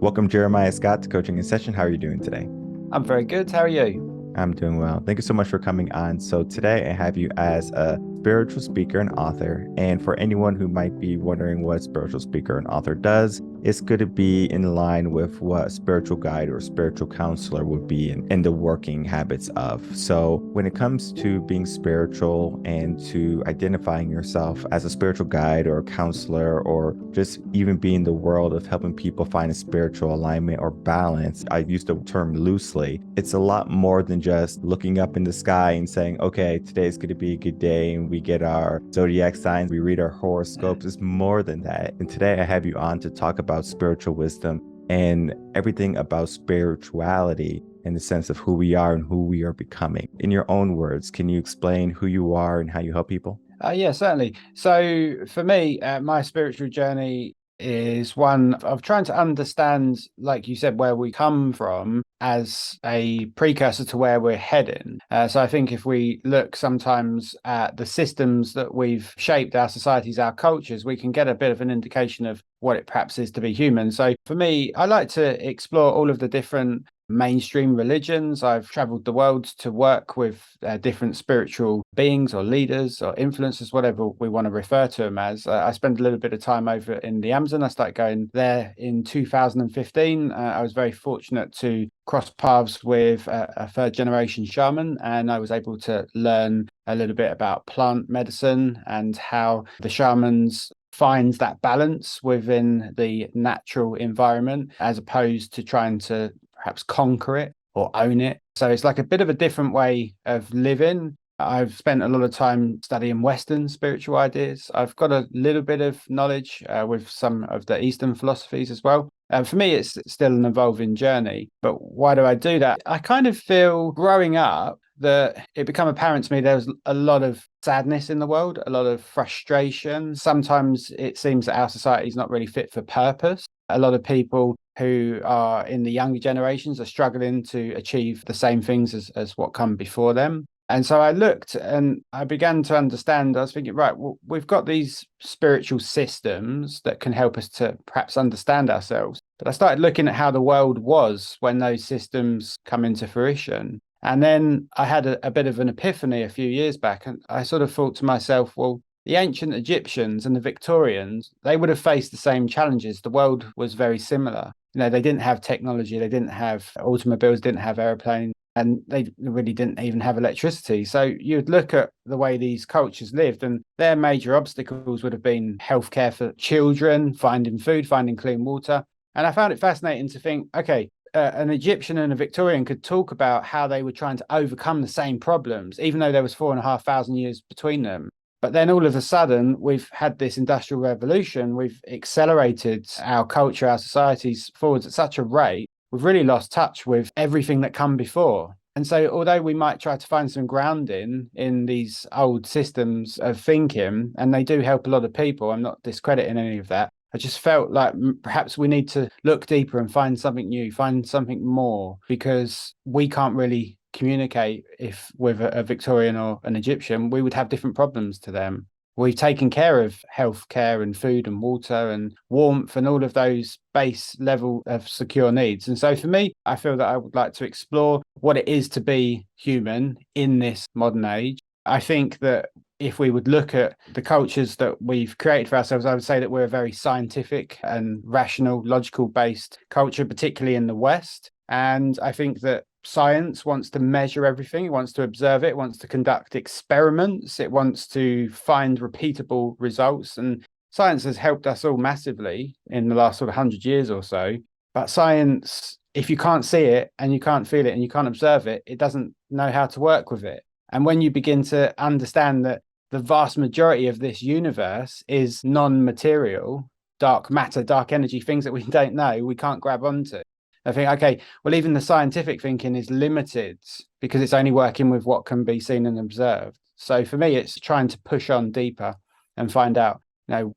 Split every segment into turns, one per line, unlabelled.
Welcome, Jeremiah Scott, to Coaching in Session. How are you doing today?
I'm very good. How are you?
I'm doing well. Thank you so much for coming on. So, today I have you as a spiritual speaker and author. And for anyone who might be wondering what a spiritual speaker and author does, it's going to be in line with what a spiritual guide or spiritual counselor would be in the working habits of. So, when it comes to being spiritual and to identifying yourself as a spiritual guide or a counselor, or just even be in the world of helping people find a spiritual alignment or balance, I use the term loosely. It's a lot more than just looking up in the sky and saying, okay, today's going to be a good day, and we get our zodiac signs, we read our horoscopes. It's more than that. And today I have you on to talk about spiritual wisdom and everything about spirituality in the sense of who we are and who we are becoming. In your own words, can you explain who you are and how you help people?
Yeah, certainly. So for me, my spiritual journey is one of trying to understand, like you said, where we come from as a precursor to where we're heading. So I think if we look sometimes at the systems that we've shaped our societies, our cultures, we can get a bit of an indication of what it perhaps is to be human. So for me, I like to explore all of the different mainstream religions. I've traveled the world to work with different spiritual beings or leaders or influencers, whatever we want to refer to them as. I spent a little bit of time over in the Amazon. I started going there in 2015. I was very fortunate to cross paths with a third generation shaman, and I was able to learn a little bit about plant medicine and how the shamans finds that balance within the natural environment as opposed to trying to perhaps conquer it or own it. So it's like a bit of a different way of living. I've spent a lot of time studying Western spiritual ideas. I've got a little bit of knowledge with some of the Eastern philosophies as well. And for me, it's still an evolving journey. But why do I do that? I kind of feel growing up that it became apparent to me there was a lot of sadness in the world, a lot of frustration. Sometimes it seems that our society is not really fit for purpose. A lot of people who are in the younger generations are struggling to achieve the same things as what come before them. And so I looked and I began to understand. I was thinking, right, well, we've got these spiritual systems that can help us to perhaps understand ourselves. But I started looking at how the world was when those systems come into fruition. And then I had a bit of an epiphany a few years back. And I sort of thought to myself, well, the ancient Egyptians and the Victorians, they would have faced the same challenges. The world was very similar. They didn't have technology, they didn't have automobiles, didn't have airplanes, and they really didn't even have electricity. So you'd look at the way these cultures lived, and their major obstacles would have been healthcare for children, finding food, finding clean water. And I found it fascinating to think, okay, an Egyptian and a Victorian could talk about how they were trying to overcome the same problems, even though there was 4,500 years between them. But then all of a sudden, we've had this industrial revolution. We've accelerated our culture, our societies forwards at such a rate. We've really lost touch with everything that come before. And so, although we might try to find some grounding in these old systems of thinking, and they do help a lot of people, I'm not discrediting any of that. I just felt like perhaps we need to look deeper and find something new, find something more, because we can't really communicate if with a Victorian or an Egyptian, we would have different problems to them. We've taken care of healthcare and food and water and warmth and all of those base level of secure needs. And so for me, I feel that I would like to explore what it is to be human in this modern age. I think that if we would look at the cultures that we've created for ourselves, I would say that we're a very scientific and rational, logical based culture, particularly in the West. And I think that science wants to measure everything. It wants to observe it. It wants to conduct experiments. It wants to find repeatable results. And science has helped us all massively in the last sort of 100 years or so. But science, if you can't see it and you can't feel it and you can't observe it, it doesn't know how to work with it. And when you begin to understand that the vast majority of this universe is non-material, dark matter, dark energy, things that we don't know, we can't grab onto. I think, okay, well, even the scientific thinking is limited because it's only working with what can be seen and observed. So for me, it's trying to push on deeper and find out,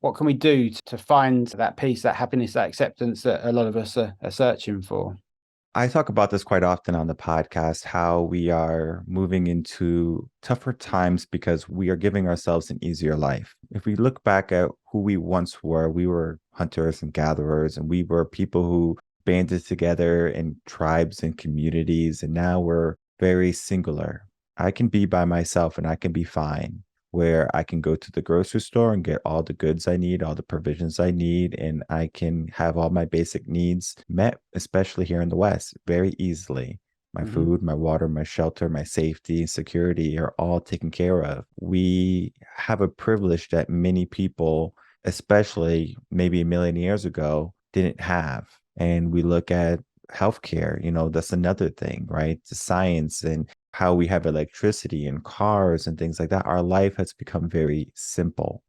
what can we do to find that peace, that happiness, that acceptance that a lot of us are searching for.
I talk about this quite often on the podcast, how we are moving into tougher times because we are giving ourselves an easier life. If we look back at who we once were, we were hunters and gatherers, and we were people who banded together in tribes and communities, and now we're very singular. I can be by myself and I can be fine, where I can go to the grocery store and get all the goods I need, all the provisions I need, and I can have all my basic needs met, especially here in the West, very easily. My
Hmm.
food, my water, my shelter, my safety, security are all taken care of. We have a privilege that many people, especially maybe a million years ago, didn't have. And we look at healthcare, that's another thing, right? The science and how we have electricity and cars and things like that. Our life has become very simple.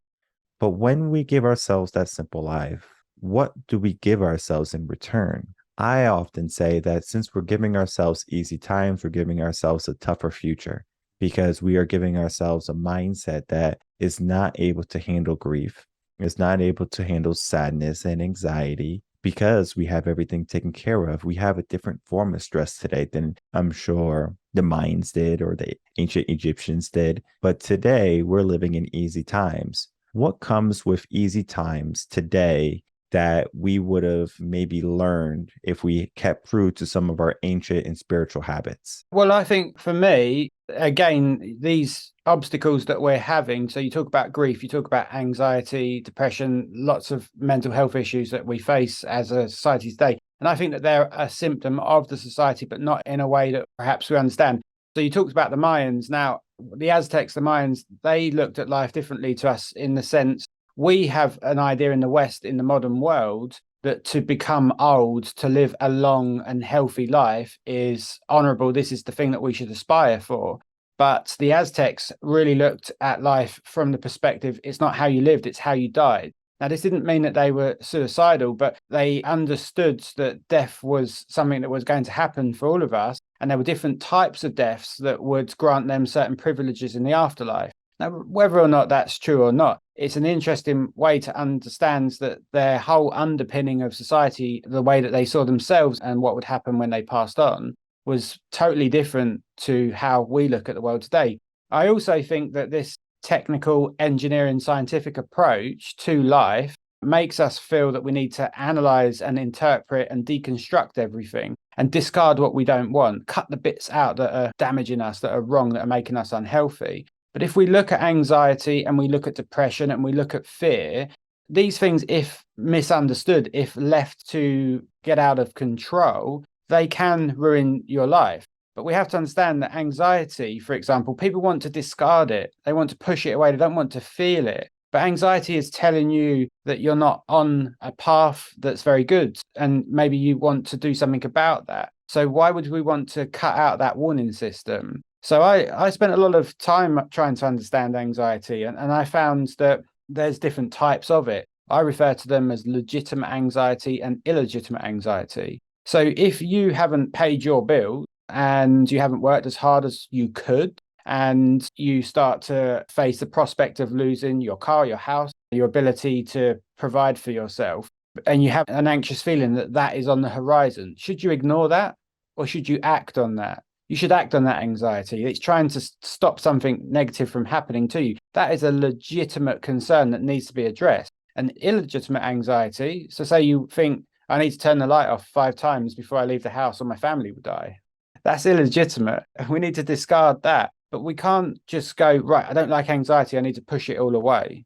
But when we give ourselves that simple life, what do we give ourselves in return? I often say that since we're giving ourselves easy times, we're giving ourselves a tougher future because we are giving ourselves a mindset that is not able to handle grief, is not able to handle sadness and anxiety because we have everything taken care of. We have a different form of stress today than I'm sure the Mayans did or the ancient Egyptians did. But today we're living in easy times. What comes with easy times today that we would have maybe learned if we kept true to some of our ancient and spiritual habits?
Well, I think for me, again, these obstacles that we're having, so you talk about grief, you talk about anxiety, depression, lots of mental health issues that we face as a society today. And I think that they're a symptom of the society, but not in a way that perhaps we understand. So you talked about the Mayans. Now, the Aztecs, the Mayans, they looked at life differently to us in the sense we have an idea in the West, in the modern world, that to become old, to live a long and healthy life is honorable. This is the thing that we should aspire for. But the Aztecs really looked at life from the perspective it's not how you lived, it's how you died. Now, this didn't mean that they were suicidal, but they understood that death was something that was going to happen for all of us. And there were different types of deaths that would grant them certain privileges in the afterlife. Now, whether or not that's true or not, it's an interesting way to understand that their whole underpinning of society, the way that they saw themselves and what would happen when they passed on, was totally different to how we look at the world today. I also think that this technical, engineering, scientific approach to life makes us feel that we need to analyze and interpret and deconstruct everything and discard what we don't want, cut the bits out that are damaging us, that are wrong, that are making us unhealthy. But if we look at anxiety and we look at depression and we look at fear, these things, if misunderstood, if left to get out of control, they can ruin your life. But we have to understand that anxiety, for example, people want to discard it. They want to push it away. They don't want to feel it. But anxiety is telling you that you're not on a path that's very good. And maybe you want to do something about that. So why would we want to cut out that warning system? So I spent a lot of time trying to understand anxiety, and I found that there's different types of it. I refer to them as legitimate anxiety and illegitimate anxiety. So if you haven't paid your bill and you haven't worked as hard as you could, and you start to face the prospect of losing your car, your house, your ability to provide for yourself, and you have an anxious feeling that that is on the horizon, should you ignore that or should you act on that? You should act on that anxiety. It's trying to stop something negative from happening to you. That is a legitimate concern that needs to be addressed. An illegitimate anxiety, so say you think, I need to turn the light off 5 times before I leave the house or my family will die. That's illegitimate. We need to discard that. But we can't just go, right, I don't like anxiety. I need to push it all away.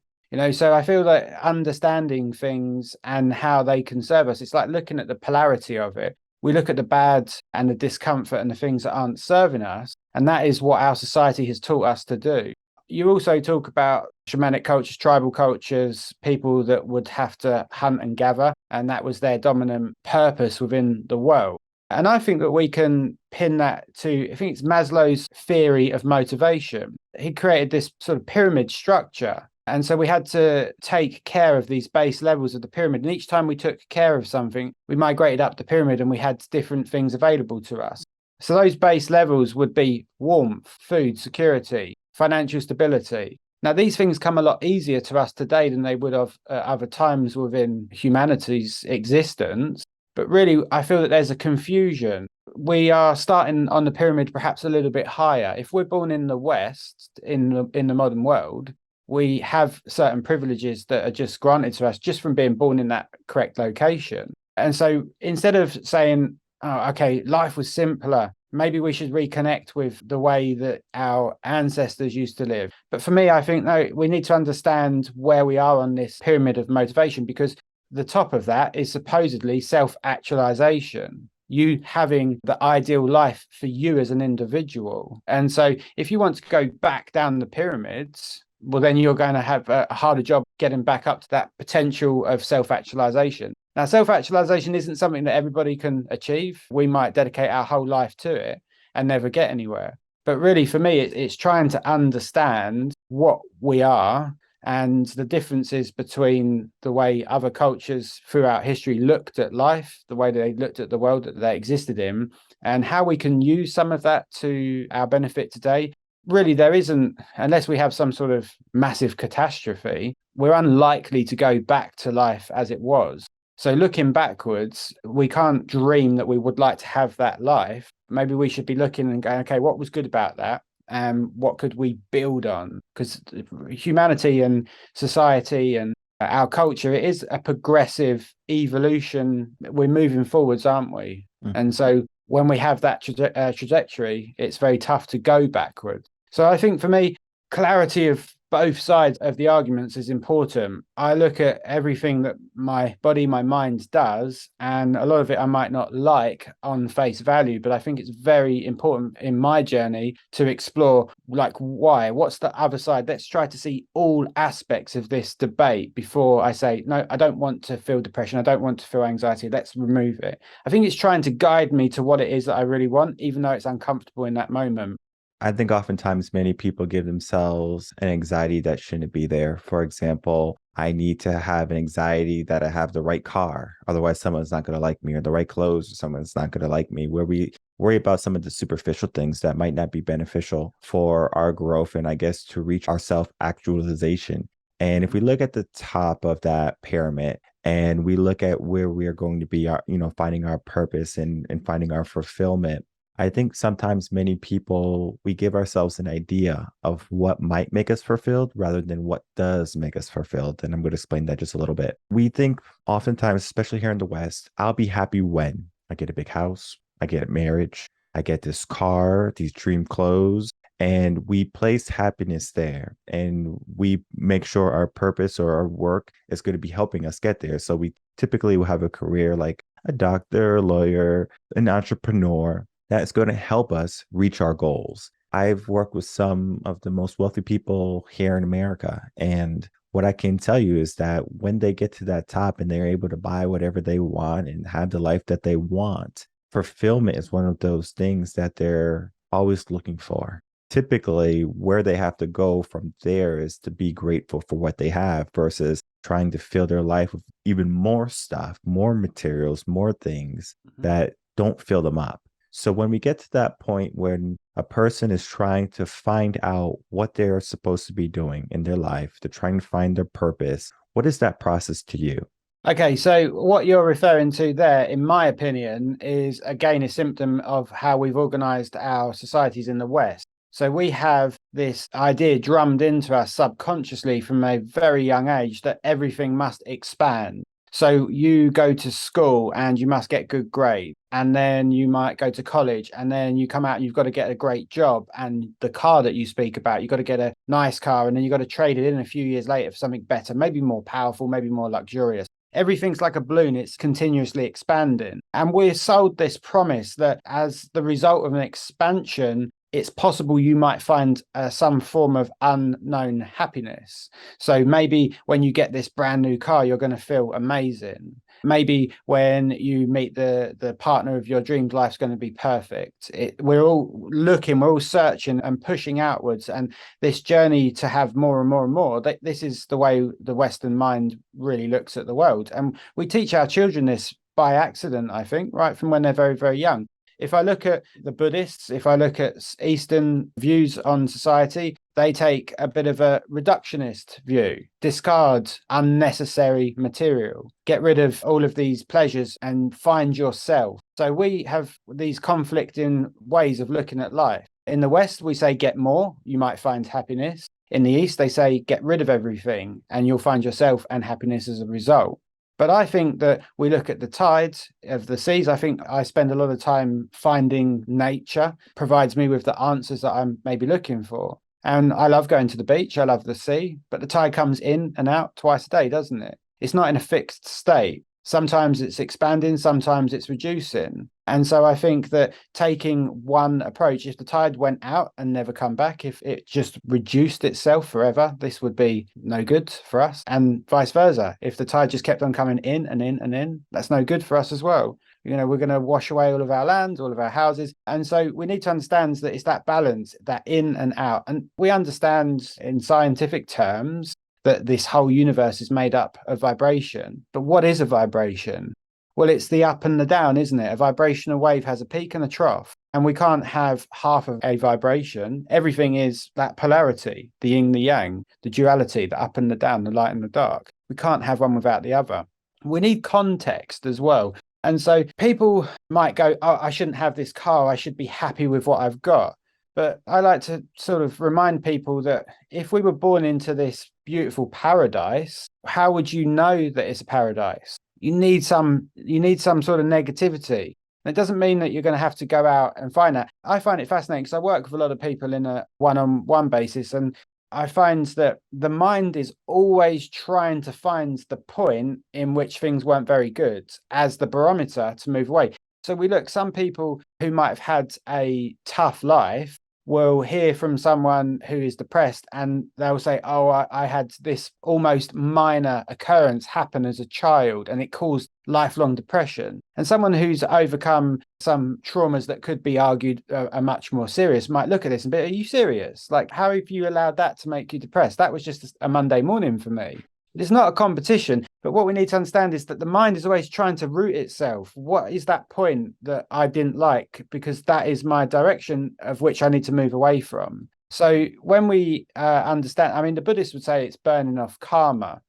So I feel that understanding things and how they can serve us, it's like looking at the polarity of it. We look at the bad and the discomfort and the things that aren't serving us. And that is what our society has taught us to do. You also talk about shamanic cultures, tribal cultures, people that would have to hunt and gather, and that was their dominant purpose within the world. And I think that we can pin that to, I think it's Maslow's theory of motivation. He created this sort of pyramid structure. And so we had to take care of these base levels of the pyramid. And each time we took care of something, we migrated up the pyramid and we had different things available to us. So those base levels would be warmth, food, security, financial stability. Now, these things come a lot easier to us today than they would have at other times within humanity's existence. But really, I feel that there's a confusion. We are starting on the pyramid perhaps a little bit higher. If we're born in the West, in the modern world, we have certain privileges that are just granted to us just from being born in that correct location. And so instead of saying, oh, okay, life was simpler, maybe we should reconnect with the way that our ancestors used to live. But for me, I think no, we need to understand where we are on this pyramid of motivation, because the top of that is supposedly self-actualization, you having the ideal life for you as an individual. And so if you want to go back down the pyramids, well, then you're going to have a harder job getting back up to that potential of self-actualization. Now, self-actualization isn't something that everybody can achieve. We might dedicate our whole life to it and never get anywhere. But really, for me, it's trying to understand what we are and the differences between the way other cultures throughout history looked at life, the way they looked at the world that they existed in, and how we can use some of that to our benefit today. Really, there isn't, unless we have some sort of massive catastrophe, we're unlikely to go back to life as it was. So looking backwards, we can't dream that we would like to have that life. Maybe we should be looking and going, okay, what was good about that? And what could we build on? Because humanity and society and our culture, it is a progressive evolution. We're moving forwards, aren't we?
Mm.
And so when we have that trajectory, it's very tough to go backwards. So I think for me, clarity of both sides of the arguments is important. I look at everything that my body, my mind does, and a lot of it I might not like on face value, but I think it's very important in my journey to explore, like, why, what's the other side? Let's try to see all aspects of this debate before I say, no, I don't want to feel depression. I don't want to feel anxiety. Let's remove it. I think it's trying to guide me to what it is that I really want, even though it's uncomfortable in that moment.
I think oftentimes many people give themselves an anxiety that shouldn't be there. For example, I need to have an anxiety that I have the right car, otherwise someone's not going to like me, or the right clothes, or someone's not going to like me, where we worry about some of the superficial things that might not be beneficial for our growth and I guess to reach our self-actualization. And if we look at the top of that pyramid and we look at where we are going to be, finding our purpose and finding our fulfillment, I think sometimes many people, we give ourselves an idea of what might make us fulfilled rather than what does make us fulfilled. And I'm going to explain that just a little bit. We think oftentimes, especially here in the West, I'll be happy when I get a big house, I get a marriage, I get this car, these dream clothes, and we place happiness there. And we make sure our purpose or our work is going to be helping us get there. So we typically will have a career like a doctor, a lawyer, an entrepreneur that is going to help us reach our goals. I've worked with some of the most wealthy people here in America. And what I can tell you is that when they get to that top and they're able to buy whatever they want and have the life that they want, fulfillment is one of those things that they're always looking for. Typically, where they have to go from there is to be grateful for what they have versus trying to fill their life with even more stuff, more materials, more things that don't fill them up. So when we get to that point when a person is trying to find out what they're supposed to be doing in their life, they're trying to find their purpose, what is that process to you?
Okay, so what you're referring to there, in my opinion, is again a symptom of how we've organized our societies in the West. So we have this idea drummed into us subconsciously from a very young age that everything must expand. So you go to school and you must get good grades, and then you might go to college, and then you come out and you've got to get a great job, and the car that you speak about, you've got to get a nice car, and then you've got to trade it in a few years later for something better, maybe more powerful, maybe more luxurious. Everything's like a balloon, it's continuously expanding. And we're sold this promise that as the result of an expansion, it's possible you might find some form of unknown happiness. So maybe when you get this brand new car, you're going to feel amazing. Maybe when you meet the partner of your dreams, life's going to be perfect. We're all looking, we're all searching and pushing outwards. And this journey to have more and more and more, this is the way the Western mind really looks at the world. And we teach our children this by accident, I think, right from when they're very, very young. If I look at the Buddhists, if I look at Eastern views on society, they take a bit of a reductionist view, discard unnecessary material, get rid of all of these pleasures and find yourself. So we have these conflicting ways of looking at life. In the West, we say get more, you might find happiness. In the East, they say get rid of everything and you'll find yourself and happiness as a result. But I think that we look at the tides of the seas. I think I spend a lot of time finding nature provides me with the answers that I'm maybe looking for. And I love going to the beach. I love the sea, but the tide comes in and out twice a day, doesn't it? It's not in a fixed state. Sometimes it's expanding, sometimes it's reducing. And so I think that taking one approach, if the tide went out and never come back, if it just reduced itself forever, this would be no good for us. And vice versa. If the tide just kept on coming in and in and in, that's no good for us as well. We're going to wash away all of our land, all of our houses. And so we need to understand that it's that balance, that in and out. And we understand in scientific terms that this whole universe is made up of vibration. But what is a vibration? Well, it's the up and the down, isn't it? A vibrational wave has a peak and a trough, and we can't have half of a vibration. Everything is that polarity, the yin, the yang, the duality, the up and the down, the light and the dark. We can't have one without the other. We need context as well. And so people might go, oh, I shouldn't have this car. I should be happy with what I've got. But I like to sort of remind people that if we were born into this beautiful paradise, how would you know that it's a paradise? You need some sort of negativity. It doesn't mean that you're going to have to go out and find that. I find it fascinating because I work with a lot of people in a one-on-one basis, and I find that the mind is always trying to find the point in which things weren't very good as the barometer to move away. So we look, some people who might have had a tough life will hear from someone who is depressed and they'll say, oh, I had this almost minor occurrence happen as a child and it caused lifelong depression. And someone who's overcome some traumas that could be argued are much more serious might look at this and be, are you serious? Like, how have you allowed that to make you depressed? That was just a Monday morning for me. It's not a competition, but what we need to understand is that the mind is always trying to root itself. What is that point that I didn't like? Because that is my direction of which I need to move away from. So when we understand, I mean, the Buddhists would say it's burning off karma.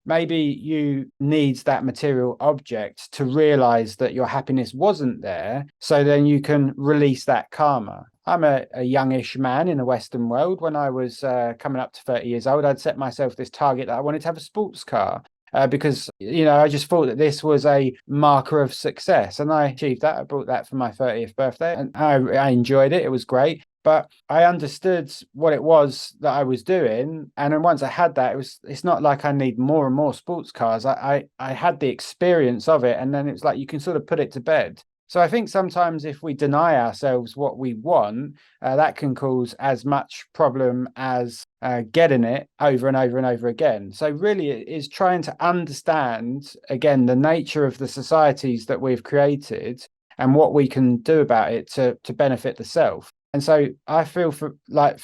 Maybe you need that material object to realize that your happiness wasn't there. So then you can release that karma. I'm a youngish man in the Western world. When I was coming up to 30 years old, I'd set myself this target that I wanted to have a sports car. Because, I just thought that this was a marker of success. And I achieved that. I bought that for my 30th birthday and I enjoyed it. It was great. But I understood what it was that I was doing. And then once I had that, it's not like I need more and more sports cars. I had the experience of it. And then it's like you can sort of put it to bed. So I think sometimes if we deny ourselves what we want, that can cause as much problem as getting it over and over and over again. So really it is trying to understand, again, the nature of the societies that we've created and what we can do about it to benefit the self. And so I feel for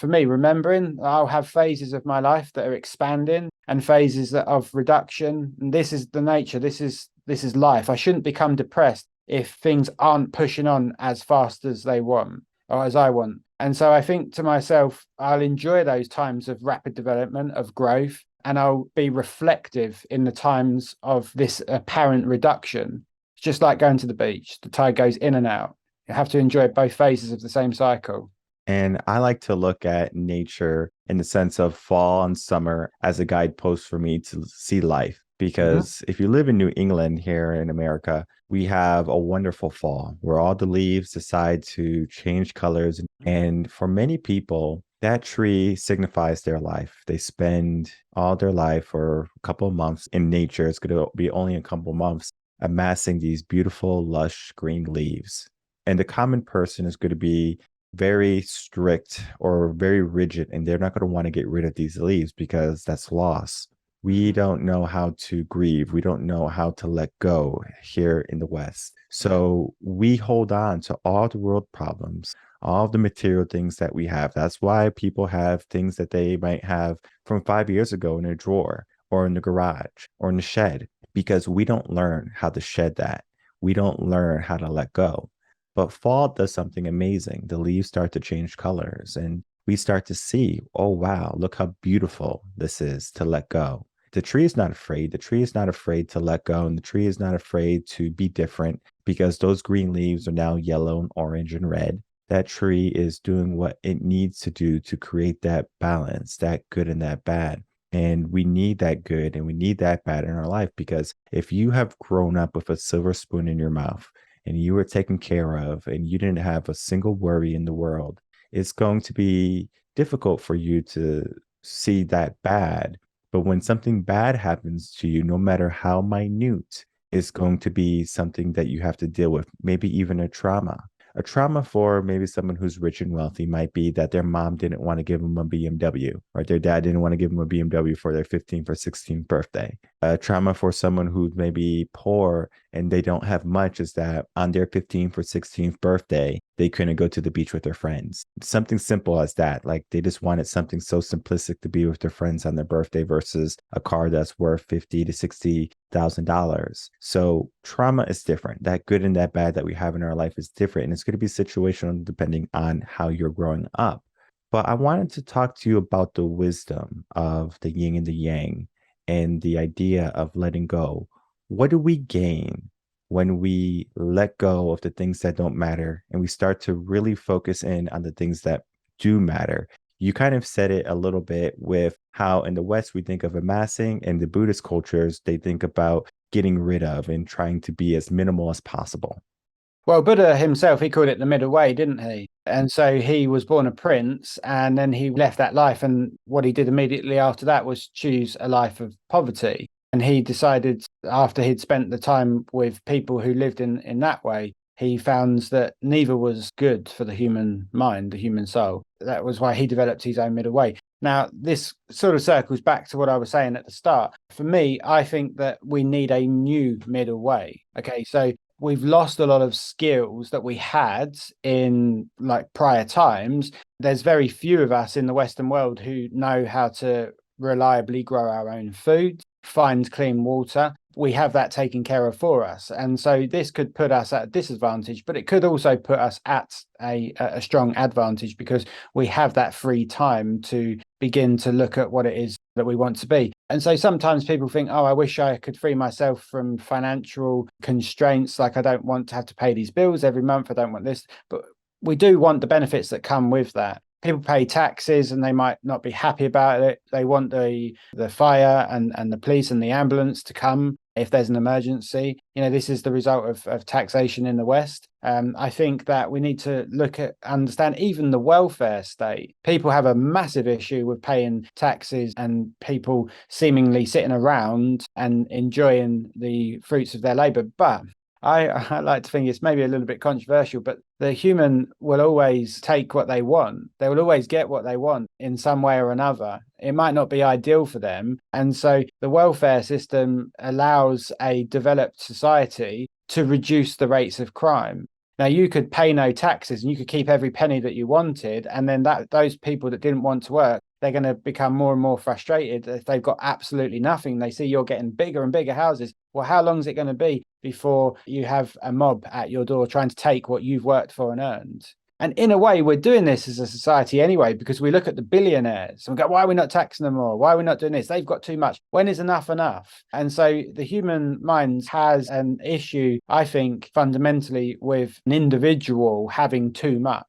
me, remembering I'll have phases of my life that are expanding and phases of reduction. And this is the nature. This is life. I shouldn't become depressed if things aren't pushing on as fast as they want or as I want. And so I think to myself, I'll enjoy those times of rapid development, of growth, and I'll be reflective in the times of this apparent reduction. It's just like going to the beach. The tide goes in and out. You have to enjoy both phases of the same cycle.
And I like to look at nature in the sense of fall and summer as a guidepost for me to see life. Because if you live in New England here in America, we have a wonderful fall where all the leaves decide to change colors. And for many people, that tree signifies their life. They spend all their life for a couple of months in nature. It's going to be only a couple of months amassing these beautiful, lush green leaves. And the common person is going to be very strict or very rigid, and they're not going to want to get rid of these leaves because that's loss. We don't know how to grieve. We don't know how to let go here in the West. So we hold on to all the world problems, all the material things that we have. That's why people have things that they might have from 5 years ago in a drawer or in the garage or in the shed, because we don't learn how to shed that. We don't learn how to let go. But fall does something amazing. The leaves start to change colors and we start to see, oh, wow, look how beautiful this is to let go. The tree is not afraid. The tree is not afraid to let go. And the tree is not afraid to be different because those green leaves are now yellow and orange and red. That tree is doing what it needs to do to create that balance, that good and that bad. And we need that good and we need that bad in our life, because if you have grown up with a silver spoon in your mouth and you were taken care of and you didn't have a single worry in the world, it's going to be difficult for you to see that bad. But when something bad happens to you, no matter how minute, it's going to be something that you have to deal with, maybe even a trauma. A trauma for maybe someone who's rich and wealthy might be that their mom didn't want to give them a BMW, or their dad didn't want to give them a BMW for their 15th or 16th birthday. A trauma for someone who's maybe poor and they don't have much is that on their 15th or 16th birthday, they couldn't go to the beach with their friends. Something simple as that. Like they just wanted something so simplistic to be with their friends on their birthday versus a car that's worth 50 to $60,000. So trauma is different. That good and that bad that we have in our life is different. And it's going to be situational depending on how you're growing up. But I wanted to talk to you about the wisdom of the yin and the yang and the idea of letting go. What do we gain when we let go of the things that don't matter and we start to really focus in on the things that do matter? You kind of said it a little bit with how in the West we think of amassing, and the Buddhist cultures, they think about getting rid of and trying to be as minimal as possible.
Well, Buddha himself, he called it the middle way, didn't he? And so he was born a prince and then he left that life. And what he did immediately after that was choose a life of poverty. And he decided, after he'd spent the time with people who lived in that way, he found that neither was good for the human mind, the human soul. That was why he developed his own middle way. Now, this sort of circles back to what I was saying at the start. For me, I think that we need a new middle way. Okay, so we've lost a lot of skills that we had in like prior times. There's very few of us in the Western world who know how to reliably grow our own food, find clean water. We have that taken care of for us. And so this could put us at a disadvantage, but it could also put us at a strong advantage because we have that free time to begin to look at what it is that we want to be. And so sometimes people think, oh, I wish I could free myself from financial constraints. Like I don't want to have to pay these bills every month. I don't want this. But we do want the benefits that come with that. People pay taxes and they might not be happy about it. They want the fire and the police and the ambulance to come if there's an emergency. This is the result of taxation in the West. I think that we need to understand even the welfare state. People have a massive issue with paying taxes and people seemingly sitting around and enjoying the fruits of their labor. But I like to think it's maybe a little bit controversial, but the human will always take what they want. They will always get what they want in some way or another. It might not be ideal for them. And so the welfare system allows a developed society to reduce the rates of crime. Now, you could pay no taxes and you could keep every penny that you wanted. And then those people that didn't want to work, they're going to become more and more frustrated if they've got absolutely nothing. They see you're getting bigger and bigger houses. Well, how long is it going to be before you have a mob at your door trying to take what you've worked for and earned? And in a way, we're doing this as a society anyway, because we look at the billionaires and we go, why are we not taxing them more? Why are we not doing this? They've got too much. When is enough enough? And so the human mind has an issue, I think, fundamentally with an individual having too much.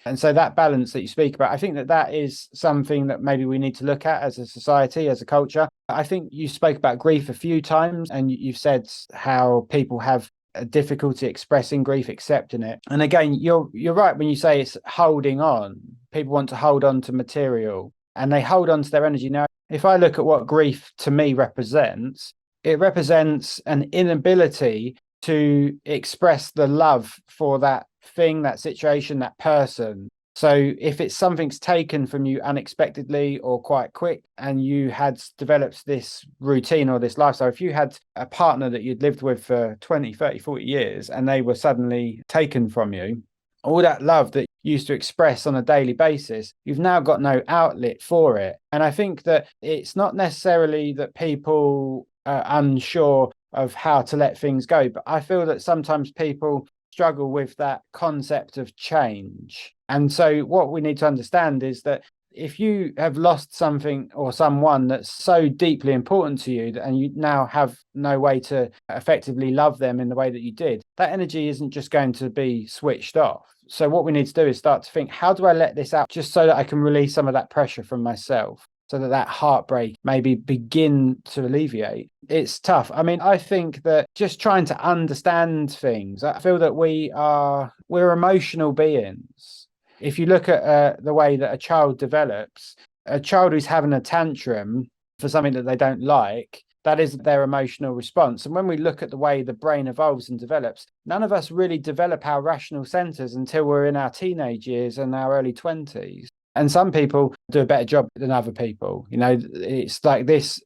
And so that balance that you speak about, I think that is something that maybe we need to look at as a society, as a culture. I think you spoke about grief a few times and you've said how people have a difficulty expressing grief, accepting it. And again, you're right when you say it's holding on. People want to hold on to material and they hold on to their energy. Now, if I look at what grief to me represents, it represents an inability to express the love for that thing, that situation, that person. So if it's something's taken from you unexpectedly or quite quick and you had developed this routine or this lifestyle, if you had a partner that you'd lived with for 20, 30, 40 years and they were suddenly taken from you, all that love that you used to express on a daily basis, you've now got no outlet for it. And I think that it's not necessarily that people are unsure of how to let things go, but I feel that sometimes people struggle with that concept of change. And so what we need to understand is that if you have lost something or someone that's so deeply important to you and you now have no way to effectively love them in the way that you did, that energy isn't just going to be switched off. So what we need to do is start to think, how do I let this out just so that I can release some of that pressure from myself? so that that heartbreak maybe begin to alleviate. It's tough. I mean, I think that just trying to understand things, I feel that we're emotional beings. If you look at the way that a child develops, a child who's having a tantrum for something that they don't like, that is their emotional response. And when we look at the way the brain evolves and develops, none of us really develop our rational centers until we're in our teenage years and our early 20s. And some people do a better job than other people. You know, it's like this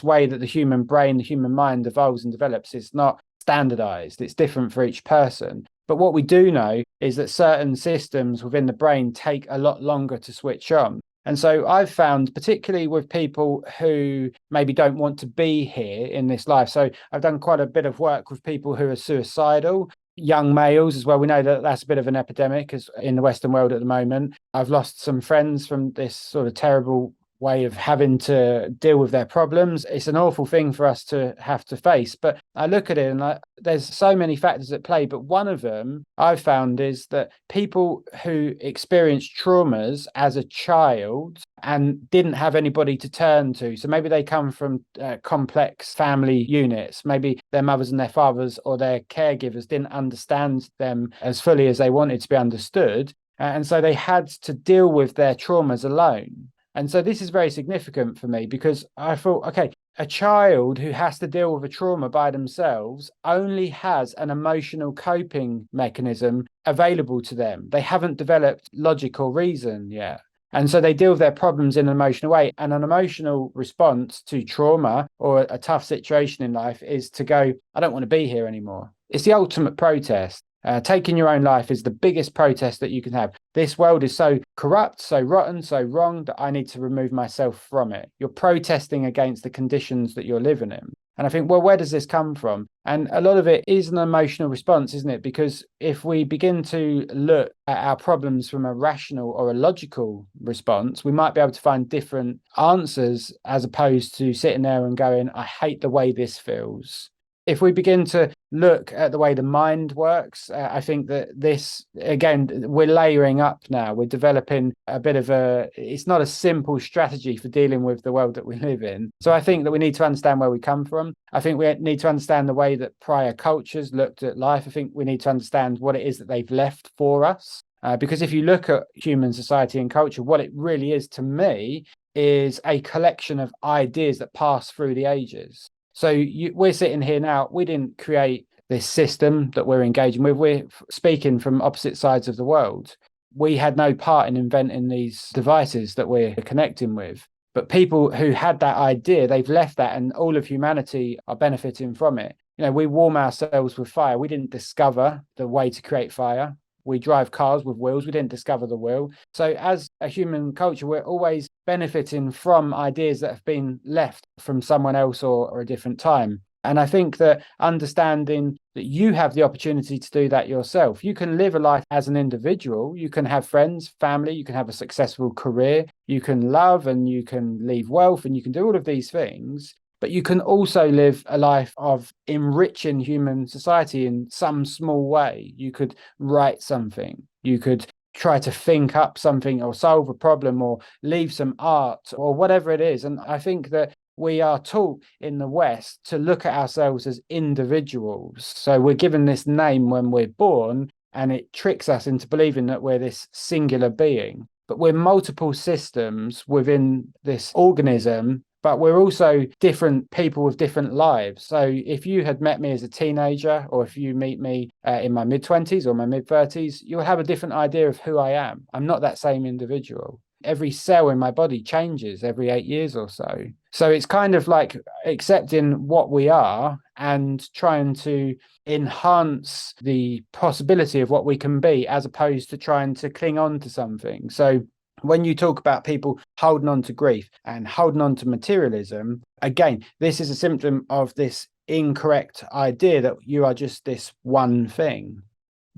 way that the human brain, the human mind evolves and develops. It's not standardized. It's different for each person. But what we do know is that certain systems within the brain take a lot longer to switch on. And so I've found, particularly with people who maybe don't want to be here in this life. So I've done quite a bit of work with people who are suicidal, young males as well. We know that that's a bit of an epidemic as in the Western world at the moment. I've lost some friends from this sort of terrible way of having to deal with their problems. It's an awful thing for us to have to face. But I look at it and there's so many factors at play. But one of them I've found is that people who experience traumas as a child and didn't have anybody to turn to. So maybe they come from complex family units. Maybe their mothers and their fathers or their caregivers didn't understand them as fully as they wanted to be understood. And so they had to deal with their traumas alone. And so this is very significant for me because I thought, okay, a child who has to deal with a trauma by themselves only has an emotional coping mechanism available to them. They haven't developed logic or reason yet. And so they deal with their problems in an emotional way. And an emotional response to trauma or a tough situation in life is to go, I don't want to be here anymore. It's the ultimate protest. Taking your own life is the biggest protest that you can have. This world is so corrupt, so rotten, so wrong that I need to remove myself from it. You're protesting against the conditions that you're living in. And I think, well, where does this come from? And a lot of it is an emotional response, isn't it? Because if we begin to look at our problems from a rational or a logical response, we might be able to find different answers as opposed to sitting there and going, I hate the way this feels. If we begin to look at the way the mind works, I think that this, again, we're layering up now. We're developing a bit of it's not a simple strategy for dealing with the world that we live in. So I think that we need to understand where we come from. I think we need to understand the way that prior cultures looked at life. I think we need to understand what it is that they've left for us. Because if you look at human society and culture, what it really is to me is a collection of ideas that pass through the ages. So we're sitting here now. We didn't create this system that we're engaging with. We're speaking from opposite sides of the world. We had no part in inventing these devices that we're connecting with. But people who had that idea, they've left that, and all of humanity are benefiting from it. You know, we warm ourselves with fire. We didn't discover the way to create fire. We drive cars with wheels. We didn't discover the wheel. So as a human culture, we're always benefiting from ideas that have been left from someone else or a different time. And I think that understanding that you have the opportunity to do that yourself, you can live a life as an individual. You can have friends, family, you can have a successful career, you can love and you can leave wealth and you can do all of these things. But you can also live a life of enriching human society in some small way. You could write something. You could try to think up something or solve a problem or leave some art or whatever it is. And I think that we are taught in the West to look at ourselves as individuals. So we're given this name when we're born, and it tricks us into believing that we're this singular being. But we're multiple systems within this organism, but we're also different people with different lives. So if you had met me as a teenager, or if you meet me in my mid-20s or my mid-30s, you'll have a different idea of who I am. I'm not that same individual. Every cell in my body changes every 8 years or so. So it's kind of like accepting what we are and trying to enhance the possibility of what we can be, as opposed to trying to cling on to something. So when you talk about people holding on to grief and holding on to materialism, again, this is a symptom of this incorrect idea that you are just this one thing.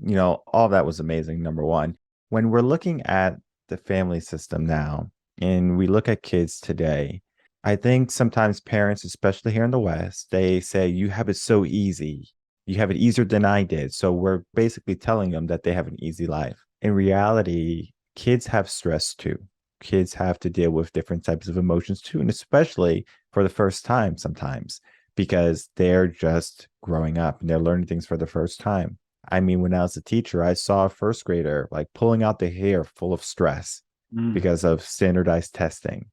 You know, all that was amazing, number one. When we're looking at the family system now and we look at kids today, I think sometimes parents, especially here in the West, they say, you have it so easy. You have it easier than I did. So we're basically telling them that they have an easy life. In reality, kids have stress too. kids have to deal with different types of emotions too, and especially for the first time sometimes because they're just growing up and they're learning things for the first time. I mean, when I was a teacher, I saw a first grader like pulling out the hair full of stress
Mm.
because of standardized testing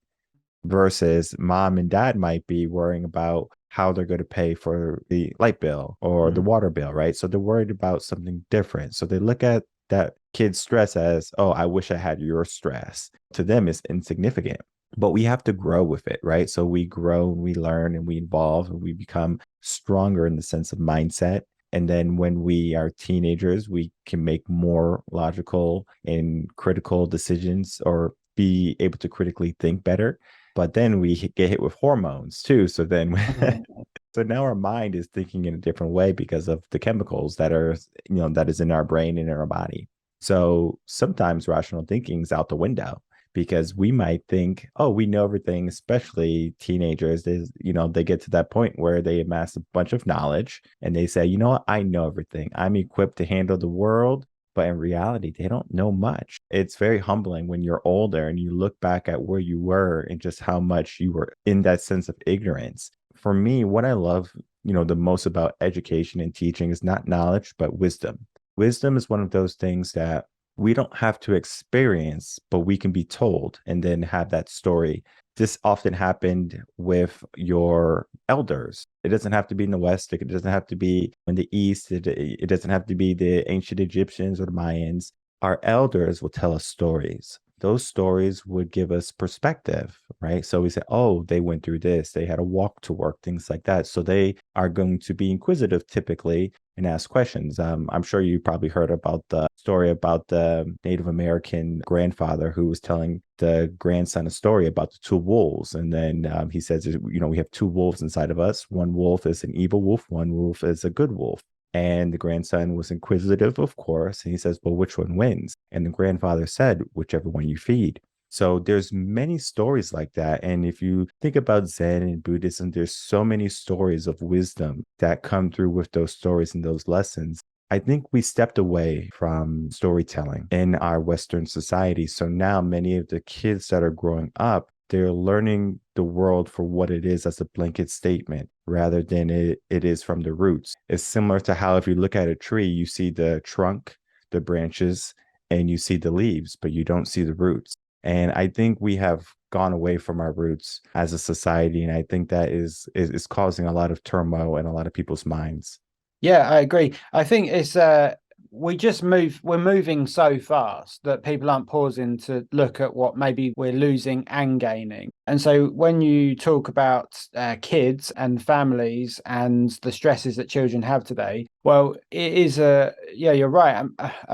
versus mom and dad might be worrying about how they're going to pay for the light bill or the
Mm.
water bill, right? So they're worried about something different. So they look at that kid's stress as, oh, I wish I had your stress. To them, it's insignificant, but we have to grow with it, right? So we grow and we learn and we evolve and we become stronger in the sense of mindset. And then when we are teenagers, we can make more logical and critical decisions or be able to critically think better. But then we get hit with hormones too. So then, so now our mind is thinking in a different way because of the chemicals that are, that is in our brain and in our body. So sometimes rational thinking is out the window because we might think, oh, we know everything, especially teenagers. They get to that point where they amass a bunch of knowledge and they say, you know what, I know everything. I'm equipped to handle the world. But in reality, they don't know much. It's very humbling when you're older and you look back at where you were and just how much you were in that sense of ignorance. For me, what I love, the most about education and teaching is not knowledge, but wisdom. Wisdom is one of those things that we don't have to experience, but we can be told and then have that story. This often happened with your elders. It doesn't have to be in the West. It doesn't have to be in the East. It doesn't have to be the ancient Egyptians or the Mayans. Our elders will tell us stories. Those stories would give us perspective, right? So we say, oh, they went through this. They had a walk to work, things like that. So they are going to be inquisitive typically and ask questions. I'm sure you probably heard about the story about the Native American grandfather who was telling the grandson a story about the two wolves. And then he says, we have two wolves inside of us. One wolf is an evil wolf, one wolf is a good wolf. And the grandson was inquisitive, of course. And he says, well, which one wins? And the grandfather said, whichever one you feed. So there's many stories like that. And if you think about Zen and Buddhism, there's so many stories of wisdom that come through with those stories and those lessons. I think we stepped away from storytelling in our Western society. So now many of the kids that are growing up, they're learning the world for what it is as a blanket statement rather than it is from the roots. It's similar to how if you look at a tree, you see the trunk, the branches, and you see the leaves, but you don't see the roots. And I think we have gone away from our roots as a society. And I think that is causing a lot of turmoil in a lot of people's minds.
Yeah, I agree. I think it's we're moving so fast that people aren't pausing to look at what maybe we're losing and gaining. And so when you talk about kids and families and the stresses that children have today, well, it is yeah, you're right.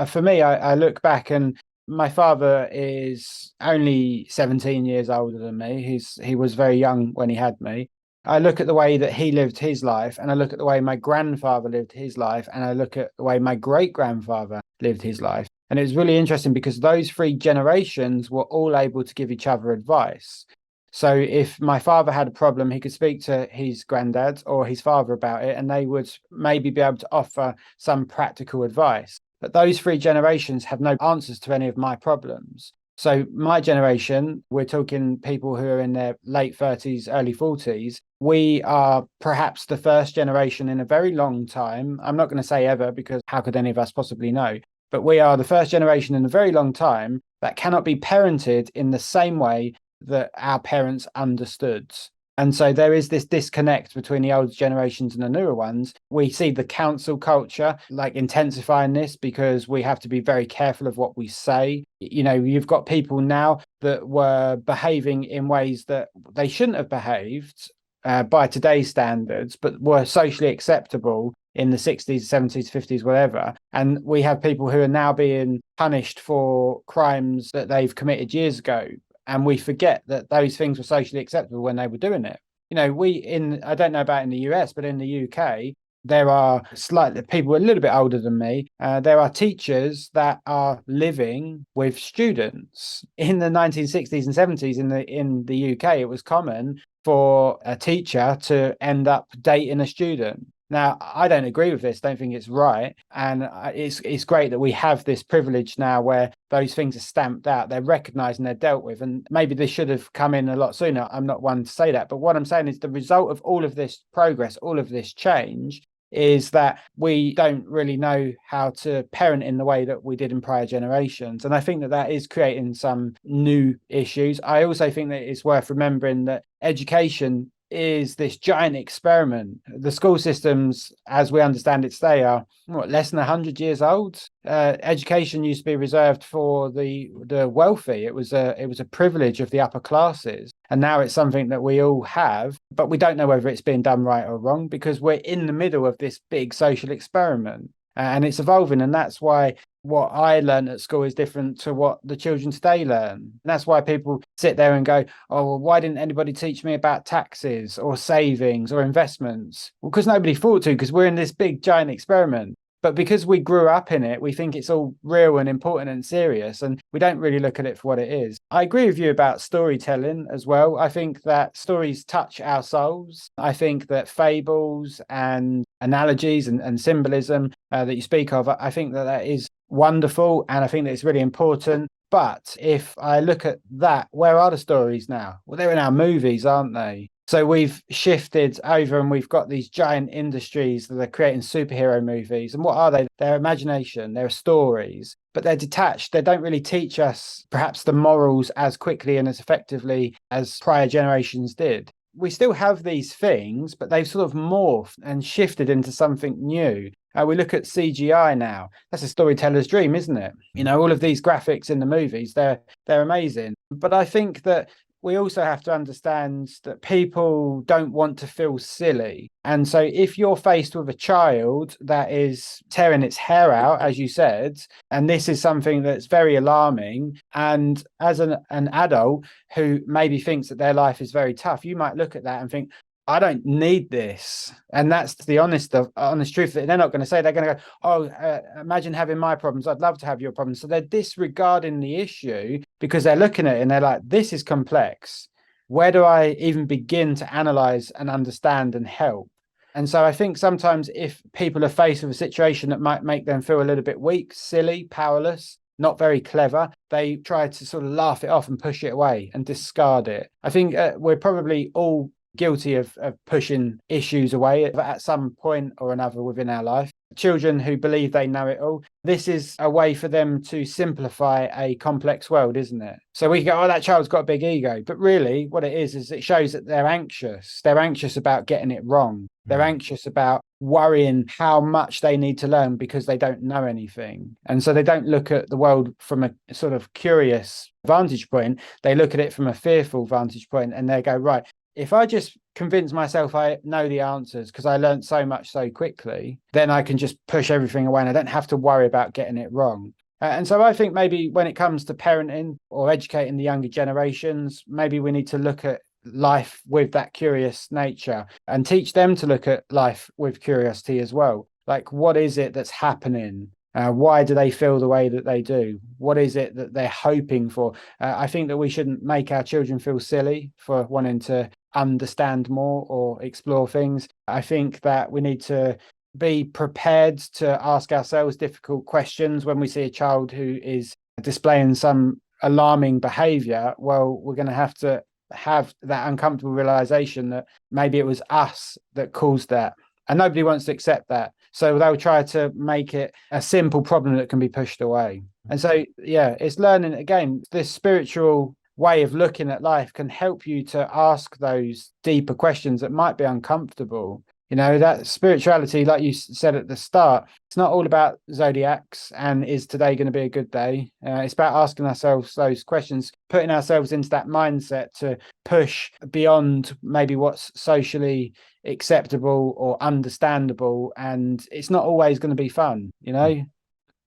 For me, I look back and my father is only 17 years older than me. He was very young when he had me. I look at the way that he lived his life, and I look at the way my grandfather lived his life, and I look at the way my great grandfather lived his life. And it was really interesting because those three generations were all able to give each other advice. So if my father had a problem, he could speak to his granddad or his father about it, and they would maybe be able to offer some practical advice. But those three generations have no answers to any of my problems. So my generation, we're talking people who are in their late 30s, early 40s. We are perhaps the first generation in a very long time. I'm not going to say ever because how could any of us possibly know? But we are the first generation in a very long time that cannot be parented in the same way that our parents understood. And so there is this disconnect between the older generations and the newer ones. We see the council culture like intensifying this because we have to be very careful of what we say. You've got people now that were behaving in ways that they shouldn't have behaved by today's standards, but were socially acceptable in the 60s, 70s, 50s, whatever. And we have people who are now being punished for crimes that they've committed years ago, and we forget that those things were socially acceptable when they were doing it. I don't know about in the US, but in the UK, there are slightly people a little bit older than me. There are teachers that are living with students. In the 1960s and 70s in the UK, it was common for a teacher to end up dating a student. Now, I don't agree with this, don't think it's right. And it's great that we have this privilege now where those things are stamped out, they're recognized and they're dealt with. And maybe this should have come in a lot sooner. I'm not one to say that. But what I'm saying is the result of all of this progress, all of this change, is that we don't really know how to parent in the way that we did in prior generations. And I think that that is creating some new issues. I also think that it's worth remembering that education is this giant experiment. The school systems, as we understand it today, are less than 100 years old. Education used to be reserved for the wealthy. It was a privilege of the upper classes, and now it's something that we all have, but we don't know whether it's being done right or wrong because we're in the middle of this big social experiment, and it's evolving. And that's why what I learned at school is different to what the children today learn. And that's why people sit there and go, oh, well, why didn't anybody teach me about taxes or savings or investments? Well, because nobody thought to, because we're in this big giant experiment. But because we grew up in it, we think it's all real and important and serious, and we don't really look at it for what it is. I agree with you about storytelling as well. I think that stories touch our souls. I think that fables and analogies and symbolism that you speak of, I think that that is wonderful, and I think that it's really important. But if I look at that, where are the stories now? Well, they're in our movies, aren't they? So we've shifted over and we've got these giant industries that are creating superhero movies. And what are they? They're imagination, they're stories, but they're detached. They don't really teach us perhaps the morals as quickly and as effectively as prior generations did. We still have these things, but they've sort of morphed and shifted into something new. We look at CGI now. That's a storyteller's dream, isn't it? You know, all of these graphics in the movies, they're amazing. But I think that we also have to understand that people don't want to feel silly. And so if you're faced with a child that is tearing its hair out, as you said, and this is something that's very alarming, and as an adult who maybe thinks that their life is very tough, you might look at that and think, I don't need this. And that's the honest truth. That they're not going to say. They're going to go, oh, imagine having my problems. I'd love to have your problems. So they're disregarding the issue because they're looking at it and they're like, this is complex. Where do I even begin to analyze and understand and help? And so I think sometimes if people are faced with a situation that might make them feel a little bit weak, silly, powerless, not very clever, they try to sort of laugh it off and push it away and discard it. I think we're probably all guilty of pushing issues away at some point or another within our life. Children who believe they know it all, this is a way for them to simplify a complex world, isn't it? So we go, oh, that child's got a big ego. But really what it is it shows that they're anxious. They're anxious about getting it wrong. They're anxious about worrying how much they need to learn because they don't know anything. And so they don't look at the world from a sort of curious vantage point. They look at it from a fearful vantage point, and they go, right, if I just convince myself I know the answers because I learned so much so quickly, then I can just push everything away and I don't have to worry about getting it wrong. And so I think maybe when it comes to parenting or educating the younger generations, maybe we need to look at life with that curious nature and teach them to look at life with curiosity as well. Like, what is it that's happening? Why do they feel the way that they do? What is it that they're hoping for? I think that we shouldn't make our children feel silly for wanting to understand more or explore things. I think that we need to be prepared to ask ourselves difficult questions when we see a child who is displaying some alarming behavior. Well, we're going to have that uncomfortable realization that maybe it was us that caused that, and nobody wants to accept that. So they'll try to make it a simple problem that can be pushed away. And so, yeah, it's learning again. This spiritual way of looking at life can help you to ask those deeper questions that might be uncomfortable. You know, that spirituality, like you said at the start, it's not all about zodiacs and is today going to be a good day. It's about asking ourselves those questions, putting ourselves into that mindset to push beyond maybe what's socially acceptable or understandable. And it's not always going to be fun, you know?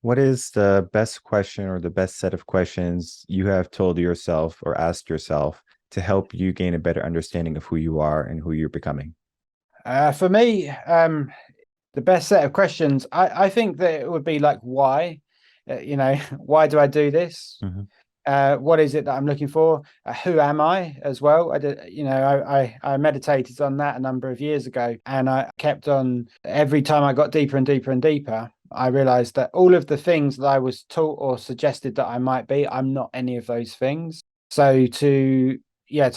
What is the best question or the best set of questions you have told yourself or asked yourself to help you gain a better understanding of who you are and who you're becoming?
For me, the best set of questions, I think that it would be like, why? Why do I do this?
Mm-hmm.
What is it that I'm looking for? Who am I as well? I did, I meditated on that a number of years ago, and I kept on every time I got deeper and deeper and deeper. I realized that all of the things that I was taught or suggested that I might be, I'm not any of those things. So to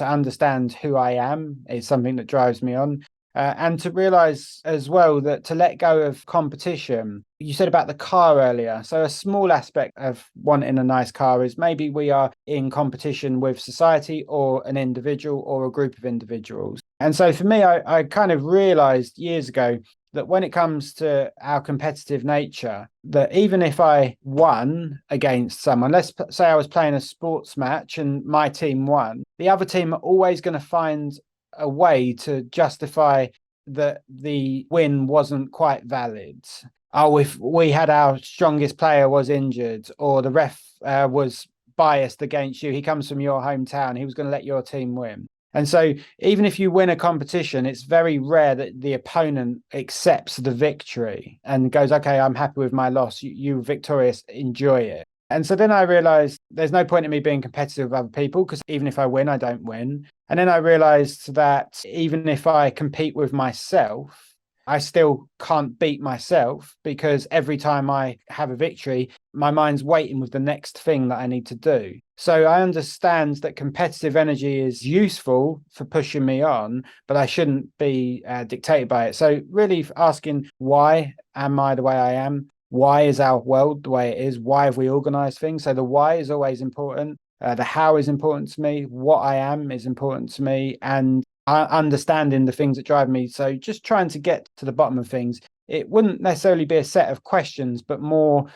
understand who I am is something that drives me on. And to realize as well that to let go of competition, you said about the car earlier. So, a small aspect of wanting a nice car is maybe we are in competition with society or an individual or a group of individuals. And so, for me, I kind of realized years ago that when it comes to our competitive nature, that even if I won against someone, let's say I was playing a sports match and my team won, the other team are always going to find a way to justify that the win wasn't quite valid. Oh, if we had our strongest player was injured, or the ref was biased against you, he comes from your hometown, he was going to let your team win. And so, even if you win a competition, it's very rare that the opponent accepts the victory and goes, "Okay, I'm happy with my loss. You victorious, enjoy it." And so then I realized there's no point in me being competitive with other people because even if I win, I don't win. And then I realized that even if I compete with myself, I still can't beat myself because every time I have a victory, my mind's waiting with the next thing that I need to do. So I understand that competitive energy is useful for pushing me on, but I shouldn't be dictated by it. So really asking, why am I the way I am? Why is our world the way it is? Why have we organized things? So the why is always important. The how is important to me. What I am is important to me. And understanding the things that drive me. So just trying to get to the bottom of things. It wouldn't necessarily be a set of questions, but more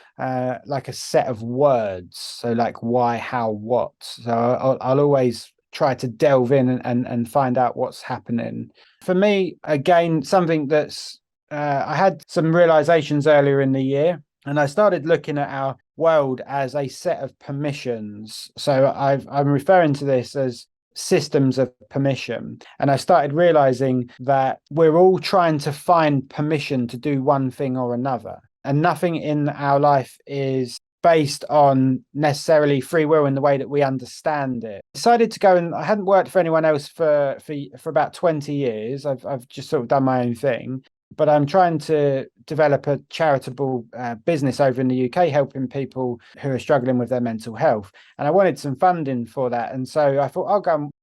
like a set of words. So like why, how, what. So I'll always try to delve in and find out what's happening. For me, again, something that's I had some realizations earlier in the year, and I started looking at our world as a set of permissions. So I'm referring to this as systems of permission. And I started realizing that we're all trying to find permission to do one thing or another. And nothing in our life is based on necessarily free will in the way that we understand it. Decided to go, and I hadn't worked for anyone else for about 20 years. I've just sort of done my own thing, but I'm trying to develop a charitable business over in the UK, helping people who are struggling with their mental health. And I wanted some funding for that. And so I thought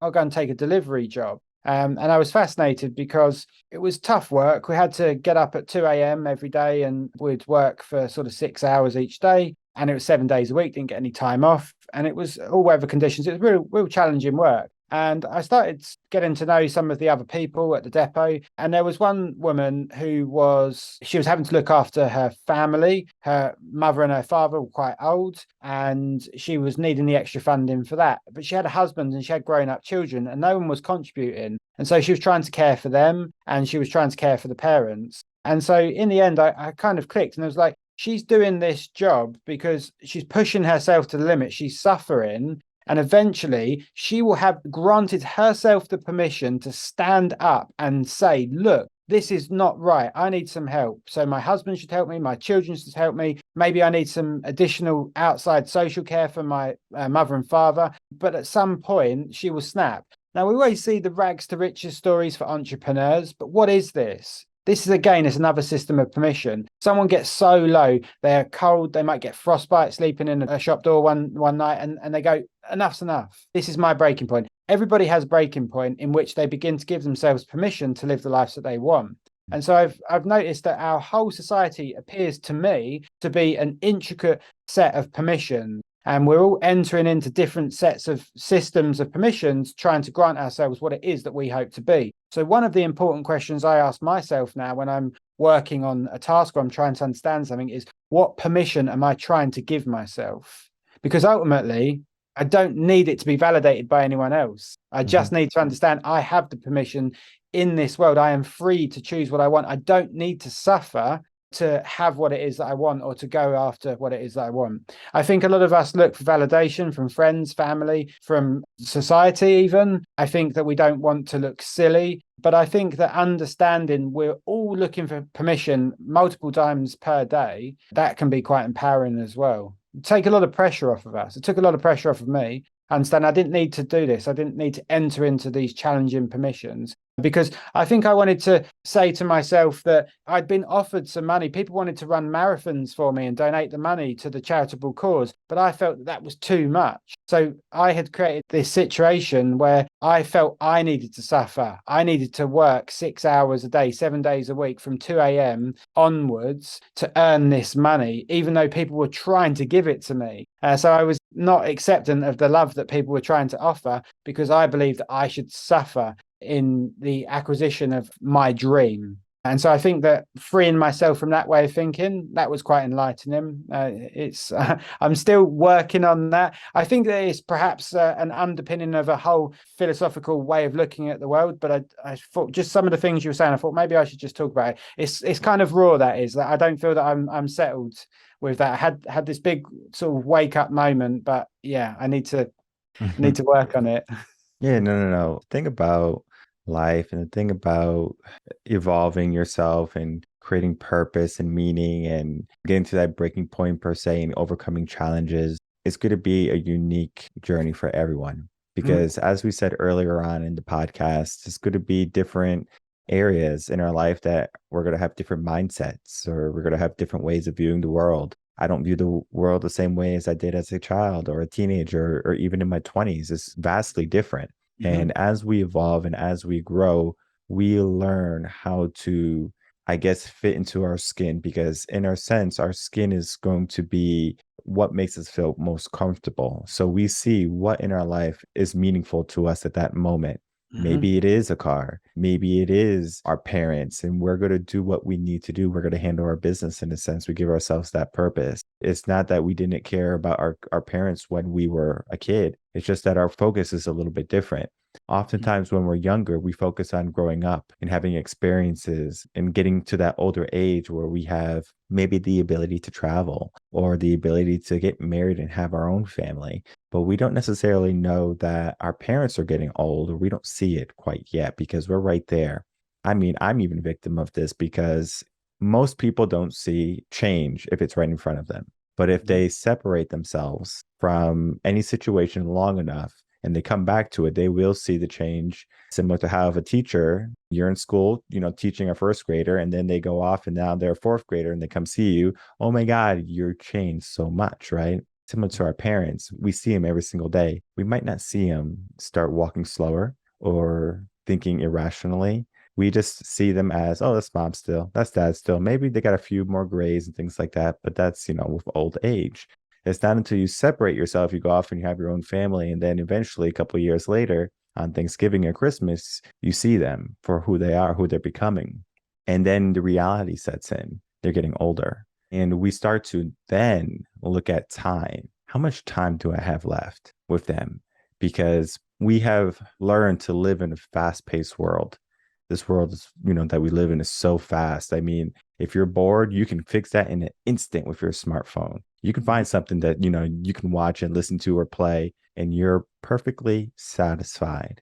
I'll go and take a delivery job. And I was fascinated because it was tough work. We had to get up at 2 a.m. every day and we'd work for sort of 6 hours each day. And it was 7 days a week, didn't get any time off. And it was all weather conditions. It was real challenging work. And I started getting to know some of the other people at the depot. And there was one woman she was having to look after her family. Her mother and her father were quite old, and she was needing the extra funding for that. But she had a husband and she had grown up children, and no one was contributing. And so she was trying to care for them, and she was trying to care for the parents. And so in the end, I kind of clicked, and I was like, she's doing this job because she's pushing herself to the limit. She's suffering. And eventually she will have granted herself the permission to stand up and say, look, this is not right. I need some help. So my husband should help me. My children should help me. Maybe I need some additional outside social care for my mother and father. But at some point she will snap. Now, we always see the rags to riches stories for entrepreneurs. But what is this? This is, again, it's another system of permission. Someone gets so low, they're cold, they might get frostbite sleeping in a shop door one night, and they go, enough's enough. This is my breaking point. Everybody has a breaking point in which they begin to give themselves permission to live the lives that they want. And so I've noticed that our whole society appears to me to be an intricate set of permissions. And we're all entering into different sets of systems of permissions, trying to grant ourselves what it is that we hope to be. So one of the important questions I ask myself now when I'm working on a task or I'm trying to understand something is, what permission am I trying to give myself? Because ultimately, I don't need it to be validated by anyone else. I just need to understand I have the permission in this world. I am free to choose what I want. I don't need to suffer to have what it is that I want or to go after what it is that I want. I think a lot of us look for validation from friends, family, from society even. I think that we don't want to look silly, but I think that understanding we're all looking for permission multiple times per day, that can be quite empowering as well. take a lot of pressure off of us. It took a lot of pressure off of me. I understand I didn't need to do this. I didn't need to enter into these challenging permissions because I think I wanted to say to myself that I'd been offered some money. People wanted to run marathons for me and donate the money to the charitable cause, but I felt that that was too much. So I had created this situation where I felt I needed to suffer. I needed to work 6 hours a day, 7 days a week from 2 a.m. onwards to earn this money, even though people were trying to give it to me. So I was not acceptant of the love that people were trying to offer because I believed that I should suffer in the acquisition of my dream. And so I think that freeing myself from that way of thinking, that was quite enlightening. I'm still working on that. I think that it's perhaps an underpinning of a whole philosophical way of looking at the world. But I thought just some of the things you were saying, I thought maybe I should just talk about it. It's kind of raw, that is, that I don't feel that I'm settled with that. I had this big sort of wake up moment, but yeah, I need to work on it.
Yeah, no. Think about life and the thing about evolving yourself and creating purpose and meaning and getting to that breaking point per se and overcoming challenges. It's going to be a unique journey for everyone because as we said earlier on in the podcast, it's going to be different areas in our life that we're going to have different mindsets or we're going to have different ways of viewing the world. I don't view the world the same way as I did as a child or a teenager or even in my 20s. It's vastly different. And as we evolve and as we grow, we learn how to, I guess, fit into our skin because, in our sense, our skin is going to be what makes us feel most comfortable. So we see what in our life is meaningful to us at that moment. Maybe it is a car. Maybe it is our parents, and we're going to do what we need to do. We're going to handle our business in a sense. We give ourselves that purpose. It's not that we didn't care about our parents when we were a kid. It's just that our focus is a little bit different. Oftentimes, when we're younger, we focus on growing up and having experiences and getting to that older age where we have maybe the ability to travel or the ability to get married and have our own family. But we don't necessarily know that our parents are getting old or we don't see it quite yet because we're right there. I mean, I'm even a victim of this because most people don't see change if it's right in front of them. But if they separate themselves from any situation long enough and they come back to it, they will see the change. Similar to how if a teacher, you're in school, teaching a first grader, and then they go off and now they're a fourth grader and they come see you. Oh my God, you're changed so much, right? Similar to our parents, we see them every single day. We might not see them start walking slower or thinking irrationally. We just see them as, oh, that's mom still, that's dad still. Maybe they got a few more grays and things like that, but that's, with old age. It's not until you separate yourself, you go off and you have your own family. And then eventually, a couple of years later, on Thanksgiving or Christmas, you see them for who they are, who they're becoming. And then the reality sets in. They're getting older. And we start to then look at time. How much time do I have left with them? Because we have learned to live in a fast-paced world. This world is, that we live in is so fast. I mean, if you're bored, you can fix that in an instant with your smartphone. You can find something that, you can watch and listen to or play, and you're perfectly satisfied.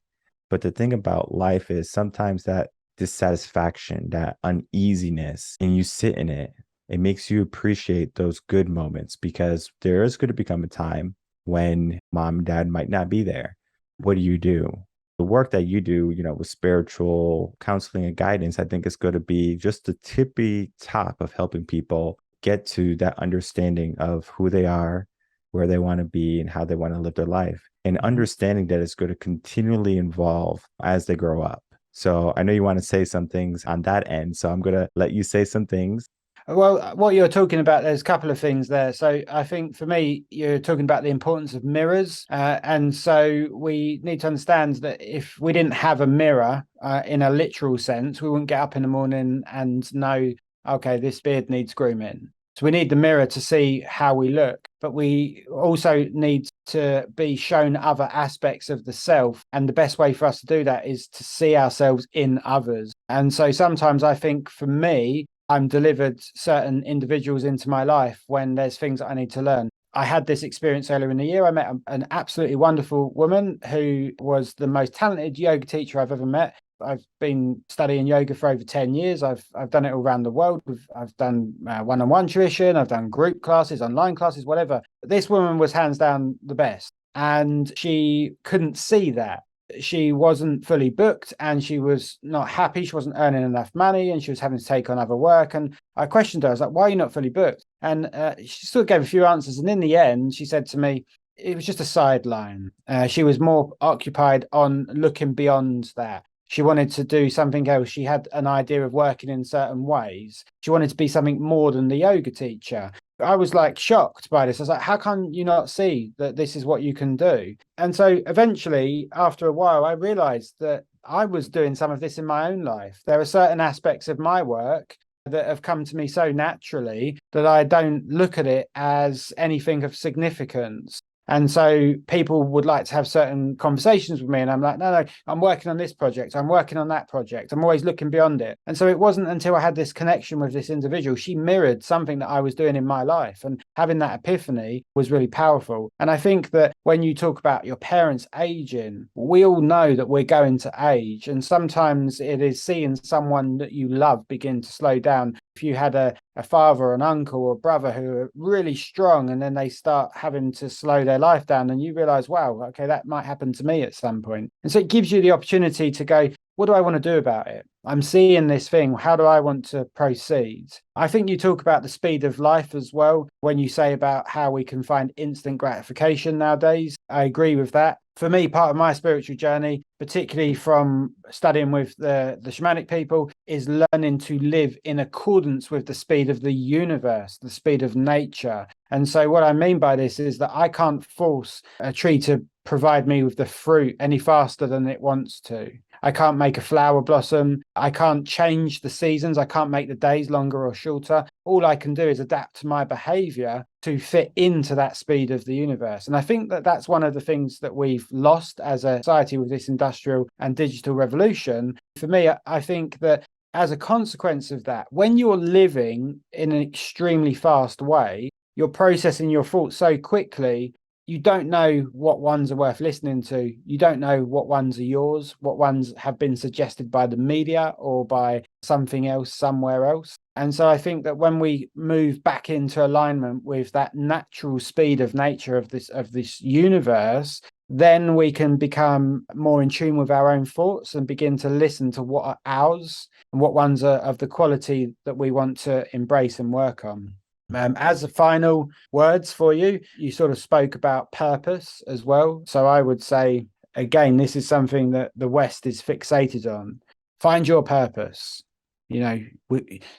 But the thing about life is sometimes that dissatisfaction, that uneasiness, and you sit in it, it makes you appreciate those good moments because there is going to become a time when mom and dad might not be there. What do you do? The work that you do, with spiritual counseling and guidance, I think is going to be just the tippy top of helping people get to that understanding of who they are, where they want to be, and how they want to live their life. And understanding that it's going to continually evolve as they grow up. So I know you want to say some things on that end. So I'm going to let you say some things.
Well, what you're talking about, there's a couple of things there. So I think for me, you're talking about the importance of mirrors. And so we need to understand that if we didn't have a mirror in a literal sense, we wouldn't get up in the morning and know, okay, this beard needs grooming. So we need the mirror to see how we look, but we also need to be shown other aspects of the self. And the best way for us to do that is to see ourselves in others. And so sometimes I think for me, I'm delivered certain individuals into my life when there's things that I need to learn. I had this experience earlier in the year. I met an absolutely wonderful woman who was the most talented yoga teacher I've ever met. I've been studying yoga for over 10 years. I've done it all around the world. I've done one-on-one tuition, I've done group classes, online classes, whatever. This woman was hands down the best. And she couldn't see that. She wasn't fully booked and she was not happy. She wasn't earning enough money and she was having to take on other work. And I questioned her. I was like, why are you not fully booked? And she sort of gave a few answers. And in the end, she said to me, it was just a sideline. She was more occupied on looking beyond that. She wanted to do something else. She had an idea of working in certain ways. She wanted to be something more than the yoga teacher. I was like shocked by this. I was like, how can you not see that this is what you can do? And so eventually, after a while, I realized that I was doing some of this in my own life. There are certain aspects of my work that have come to me so naturally that I don't look at it as anything of significance. And so people would like to have certain conversations with me. And I'm like, no, I'm working on this project. I'm working on that project. I'm always looking beyond it. And so it wasn't until I had this connection with this individual, she mirrored something that I was doing in my life. And having that epiphany was really powerful. And I think that when you talk about your parents aging, we all know that we're going to age. And sometimes it is seeing someone that you love begin to slow down. If you had a father or an uncle or brother who are really strong and then they start having to slow their life down and you realize, wow, okay, that might happen to me at some point. And so it gives you the opportunity to go, what do I want to do about it? I'm seeing this thing. How do I want to proceed? I think you talk about the speed of life as well when you say about how we can find instant gratification nowadays. I agree with that. For me, part of my spiritual journey, particularly from studying with the shamanic people, is learning to live in accordance with the speed of the universe, the speed of nature. And so what I mean by this is that I can't force a tree to provide me with the fruit any faster than it wants to. I can't make a flower blossom. I can't change the seasons. I can't make the days longer or shorter. All I can do is adapt my behavior to fit into that speed of the universe. And I think that that's one of the things that we've lost as a society with this industrial and digital revolution. For me, I think that as a consequence of that, when you're living in an extremely fast way, you're processing your thoughts so quickly, you don't know what ones are worth listening to. You don't know what ones are yours, what ones have been suggested by the media or by something else somewhere else. And so I think that when we move back into alignment with that natural speed of nature of this universe, then we can become more in tune with our own thoughts and begin to listen to what are ours and what ones are of the quality that we want to embrace and work on. As a final words for you, you sort of spoke about purpose as well. So I would say, again, this is something that the West is fixated on. Find your purpose.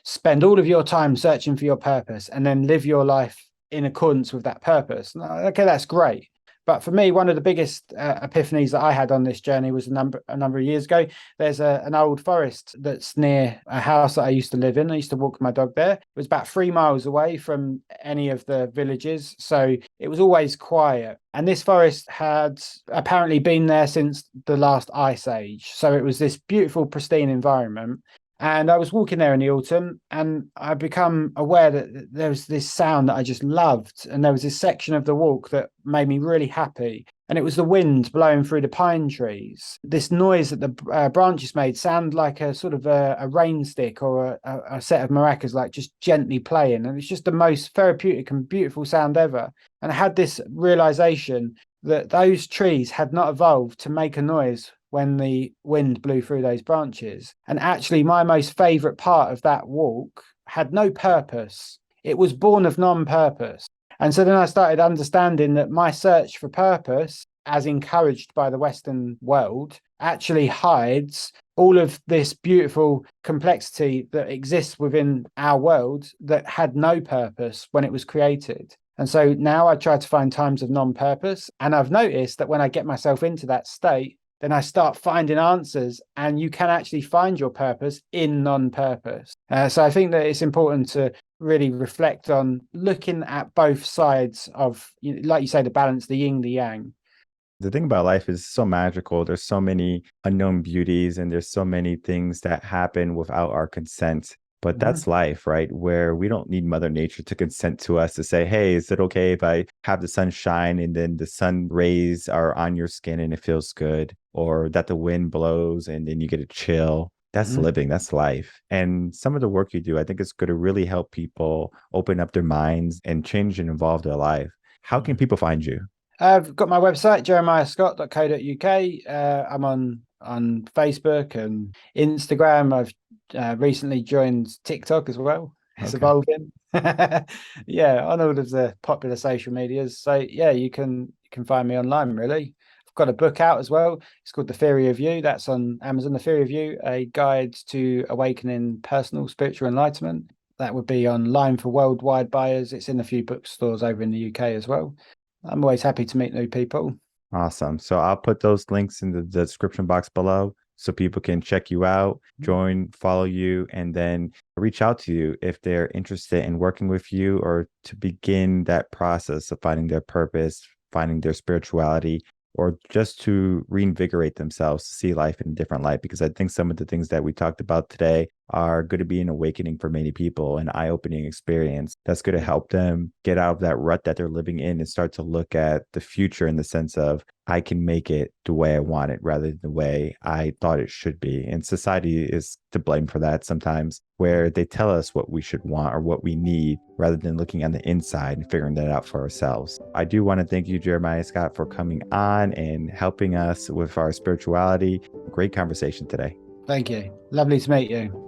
Spend all of your time searching for your purpose and then live your life in accordance with that purpose. Okay, that's great. But for me, one of the biggest epiphanies that I had on this journey was a number of years ago. There's an old forest that's near a house that I used to live in. I used to walk my dog there. It was about 3 miles away from any of the villages, so it was always quiet. And this forest had apparently been there since the last ice age. So it was this beautiful, pristine environment. And I was walking there in the autumn and I become aware that there was this sound that I just loved. And there was this section of the walk that made me really happy. And it was the wind blowing through the pine trees. This noise that the branches made sounded like a sort of a rain stick or a set of maracas, like just gently playing. And it's just the most therapeutic and beautiful sound ever. And I had this realization that those trees had not evolved to make a noise when the wind blew through those branches. And actually, my most favorite part of that walk had no purpose. It was born of non-purpose. And so then I started understanding that my search for purpose, as encouraged by the Western world, actually hides all of this beautiful complexity that exists within our world that had no purpose when it was created. And so now I try to find times of non-purpose. And I've noticed that when I get myself into that state, then I start finding answers, and you can actually find your purpose in non-purpose. So I think that it's important to really reflect on looking at both sides of, like you say, the balance, the yin, the yang.
The thing about life is so magical. There's so many unknown beauties and there's so many things that happen without our consent. But that's life, right? Where we don't need Mother Nature to consent to us to say, hey, is it okay if I have the sun shine and then the sun rays are on your skin and it feels good? or that the wind blows and then you get a chill. That's
Mhm.
living, that's life. And some of the work you do, I think it's going to really help people open up their minds and change and evolve their life. How can people find you?
I've got my website, jeremiahscott.co.uk. I'm on Facebook and Instagram. I've recently joined TikTok as well. It's
Okay.
evolving. Yeah, on all of the popular social medias. So yeah, you can find me online really. I've got a book out as well. It's called The Theory of You. That's on Amazon. The Theory of You, a guide to awakening personal spiritual enlightenment. That would be online for worldwide buyers. It's in a few bookstores over in the UK as well. I'm always happy to meet new people.
Awesome. So I'll put those links in the description box below so people can check you out, join, follow you, and then reach out to you if they're interested in working with you or to begin that process of finding their purpose, finding their spirituality, or just to reinvigorate themselves to see life in a different light. Because I think some of the things that we talked about today are going to be an awakening for many people, an eye-opening experience that's going to help them get out of that rut that they're living in and start to look at the future in the sense of I can make it the way I want it rather than the way I thought it should be. And society is to blame for that sometimes, where they tell us what we should want or what we need rather than looking on the inside and figuring that out for ourselves. I do want to thank you, Jeremiah Scott, for coming on and helping us with our spirituality. Great conversation today.
Thank you. Lovely to meet you.